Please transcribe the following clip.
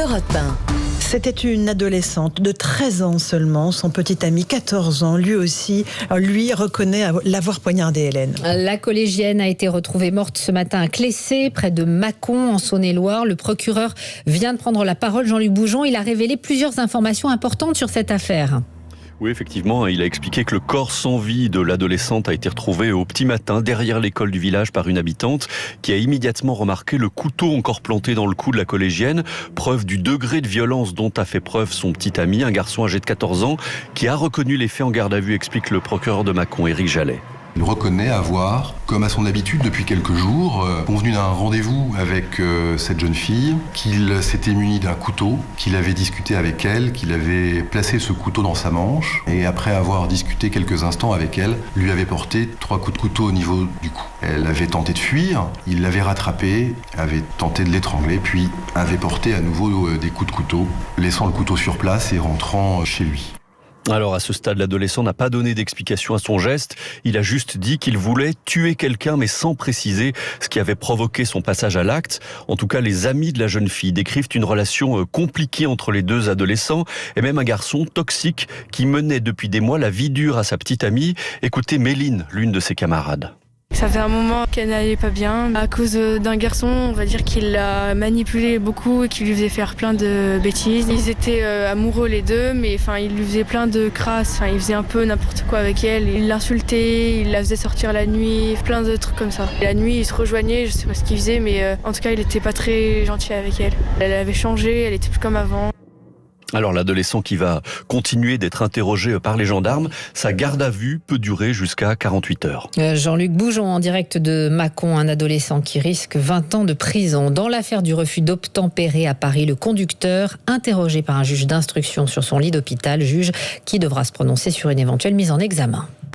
Europe 1. C'était une adolescente de 13 ans seulement. Son petit ami, 14 ans, lui aussi, lui reconnaît l'avoir poignardé, Hélène. La collégienne a été retrouvée morte ce matin à Clessé, près de Mâcon, en Saône-et-Loire. Le procureur vient de prendre la parole, Jean-Luc Boujon. Il a révélé plusieurs informations importantes sur cette affaire. Oui, effectivement, il a expliqué que le corps sans vie de l'adolescente a été retrouvé au petit matin derrière l'école du village par une habitante qui a immédiatement remarqué le couteau encore planté dans le cou de la collégienne, preuve du degré de violence dont a fait preuve son petit ami, un garçon âgé de 14 ans, qui a reconnu les faits en garde à vue, explique le procureur de Mâcon, Éric Jallet. Il reconnaît avoir, comme à son habitude depuis quelques jours, convenu d'un rendez-vous avec cette jeune fille, qu'il s'était muni d'un couteau, qu'il avait discuté avec elle, qu'il avait placé ce couteau dans sa manche, et après avoir discuté quelques instants avec elle, lui avait porté 3 coups de couteau au niveau du cou. Elle avait tenté de fuir, il l'avait rattrapée, avait tenté de l'étrangler, puis avait porté à nouveau des coups de couteau, laissant le couteau sur place et rentrant chez lui. Alors à ce stade, l'adolescent n'a pas donné d'explication à son geste. Il a juste dit qu'il voulait tuer quelqu'un, mais sans préciser ce qui avait provoqué son passage à l'acte. En tout cas, les amis de la jeune fille décrivent une relation compliquée entre les deux adolescents et même un garçon toxique qui menait depuis des mois la vie dure à sa petite amie. Écoutez Méline, l'une de ses camarades. Ça fait un moment qu'elle n'allait pas bien à cause d'un garçon, on va dire qu'il l'a manipulé beaucoup et qu'il lui faisait faire plein de bêtises. Ils étaient amoureux les deux, mais il lui faisait plein de crasses, il faisait un peu n'importe quoi avec elle. Il l'insultait, il la faisait sortir la nuit, plein de trucs comme ça. Et la nuit, ils se rejoignaient, je sais pas ce qu'il faisait, mais en tout cas, il était pas très gentil avec elle. Elle avait changé, elle était plus comme avant. Alors l'adolescent qui va continuer d'être interrogé par les gendarmes, sa garde à vue peut durer jusqu'à 48 heures. Jean-Luc Boujon en direct de Mâcon, un adolescent qui risque 20 ans de prison. Dans l'affaire du refus d'obtempérer à Paris, le conducteur, interrogé par un juge d'instruction sur son lit d'hôpital, juge qui devra se prononcer sur une éventuelle mise en examen.